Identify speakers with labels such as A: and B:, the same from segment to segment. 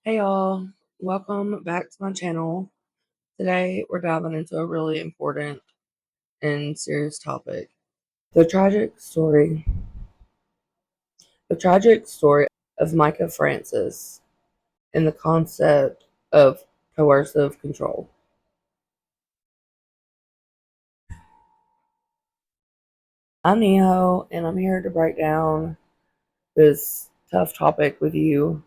A: Hey y'all, welcome back to my channel. Today we're diving into a really important and serious topic. The tragic story the tragic story of Micah Francis and the concept of coercive control. I'm Neho and I'm here to break down this tough topic with you.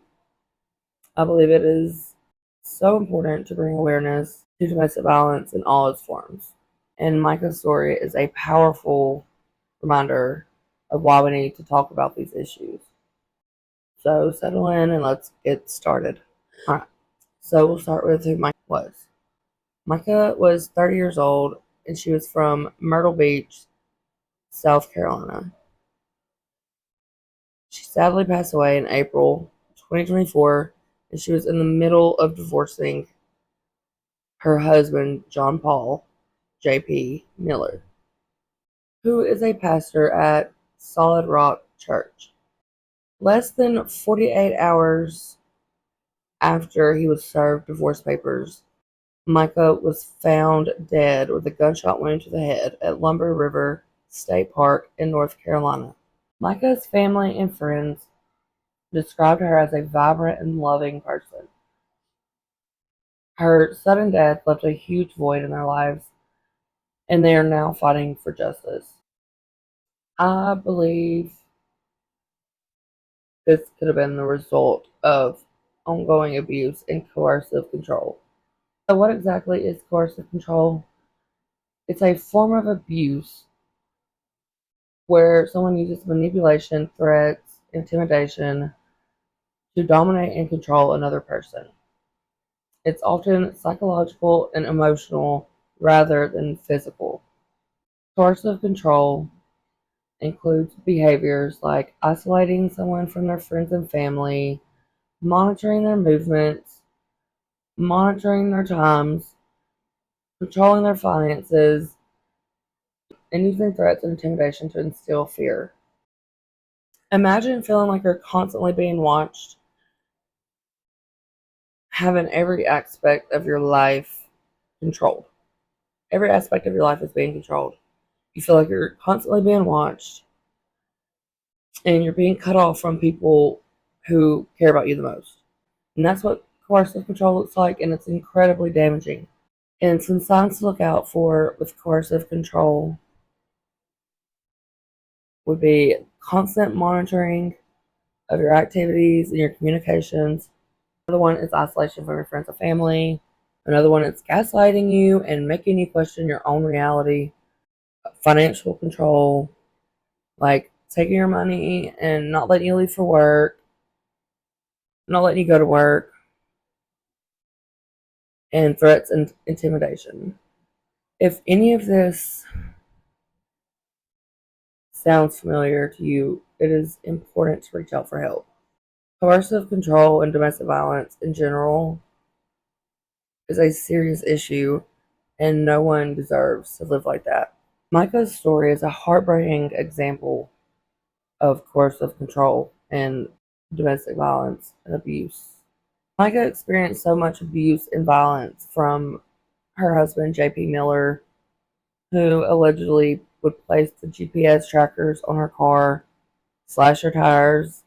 A: I believe it is so important to bring awareness to domestic violence in all its forms. And Micah's story is a powerful reminder of why we need to talk about these issues. So settle in and let's get started. All right. So we'll start with who Micah was. Micah was 30 years old and she was from Myrtle Beach, South Carolina. She sadly passed away in April 2024 and she was in the middle of divorcing her husband, John Paul J.P. Miller, who is a pastor at Solid Rock Church. Less than 48 hours after he was served divorce papers, Mica was found dead with a gunshot wound to the head at Lumber River State Park in North Carolina. Mica's family and friends described her as a vibrant and loving person. Her sudden death left a huge void in their lives, and they are now fighting for justice. I believe this could have been the result of ongoing abuse and coercive control. So, what exactly is coercive control? It's a form of abuse where someone uses manipulation, threats, intimidation to dominate and control another person. It's often psychological and emotional rather than physical. Coercive control includes behaviors like isolating someone from their friends and family, monitoring their movements, monitoring their times, controlling their finances, and using threats and intimidation to instill fear. Imagine feeling like you're constantly being watched, having every aspect of your life controlled. Every aspect of your life is being controlled. You feel like you're constantly being watched and you're being cut off from people who care about you the most. And that's what coercive control looks like, and it's incredibly damaging. And some signs to look out for with coercive control would be constant monitoring of your activities and your communications. Another one is isolation from your friends and family. Another one is gaslighting you and making you question your own reality. Financial control, like taking your money and not letting you leave for work, not letting you go to work, and threats and intimidation. If any of this sounds familiar to you, it is important to reach out for help. Coercive control and domestic violence in general is a serious issue, and no one deserves to live like that. Micah's story is a heartbreaking example of coercive control and domestic violence and abuse. Micah experienced so much abuse and violence from her husband, J.P. Miller, who allegedly would place the GPS trackers on her car, slash her tires,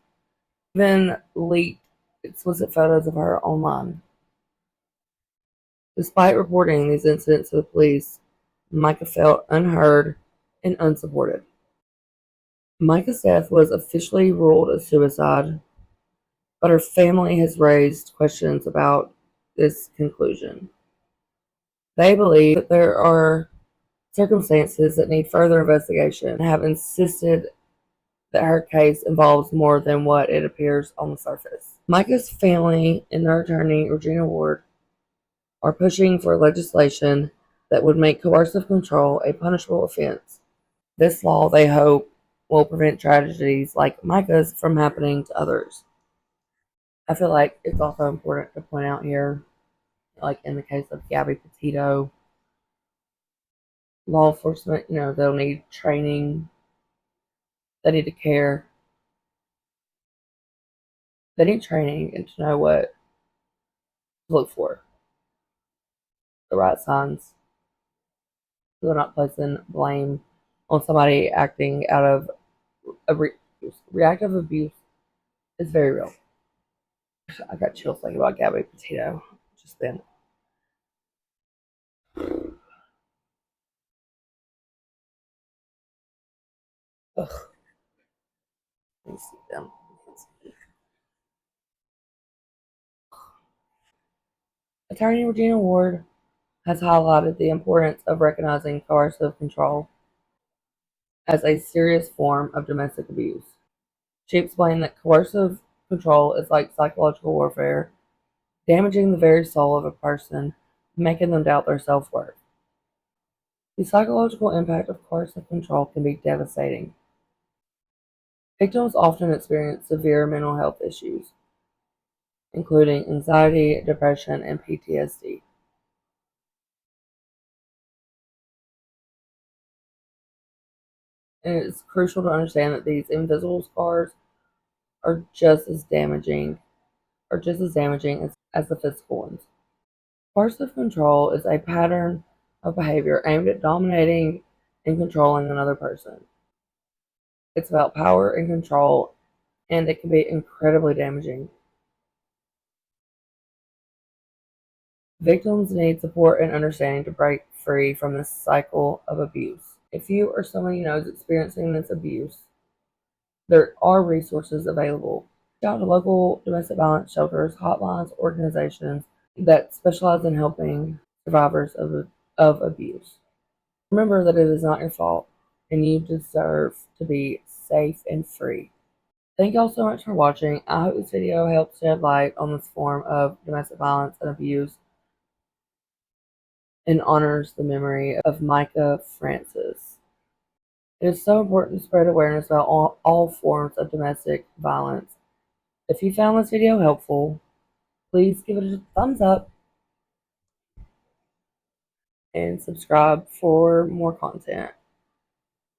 A: even leaked explicit photos of her online. Despite reporting these incidents to the police, Micah felt unheard and unsupported. Micah's death was officially ruled a suicide, but her family has raised questions about this conclusion. They believe that there are circumstances that need further investigation and have insisted that her case involves more than what it appears on the surface. Micah's family and their attorney, Regina Ward, are pushing for legislation that would make coercive control a punishable offense. This law, they hope, will prevent tragedies like Micah's from happening to others. I feel like it's also important to point out here, like in the case of Gabby Petito, law enforcement, they'll need training, they need to care, they need training and to know what look for the right signs. They're not placing blame on somebody acting out of a reactive abuse is very real. I got chills thinking about Gabby Petito just then. Ugh, let me see them. Attorney Regina Ward has highlighted the importance of recognizing coercive control as a serious form of domestic abuse. She explained that coercive control is like psychological warfare, damaging the very soul of a person, making them doubt their self-worth. The psychological impact of coercive control can be devastating. Victims often experience severe mental health issues, including anxiety, depression, and PTSD. And it's crucial to understand that these invisible scars are just as damaging as the physical ones. Coercive control is a pattern of behavior aimed at dominating and controlling another person. It's about power and control, and it can be incredibly damaging. Victims need support and understanding to break free from this cycle of abuse. If you or someone you know is experiencing this abuse, there are resources available. Reach out to local domestic violence shelters, hotlines, organizations that specialize in helping survivors of abuse. Remember that it is not your fault, and you deserve to be safe and free. Thank y'all so much for watching. I hope this video helps shed light on this form of domestic violence and abuse and honors the memory of Mica Francis. It is so important to spread awareness about all forms of domestic violence. If you found this video helpful, please give it a thumbs up and subscribe for more content.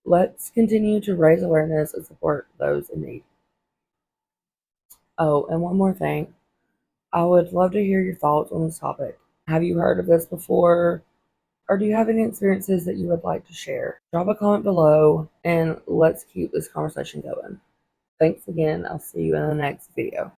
A: Let's continue to raise awareness and support those in need. Oh, and one more thing. I would love to hear your thoughts on this topic. Have you heard of this before? Or do you have any experiences that you would like to share? Drop a comment below and let's keep this conversation going. Thanks again. I'll see you in the next video.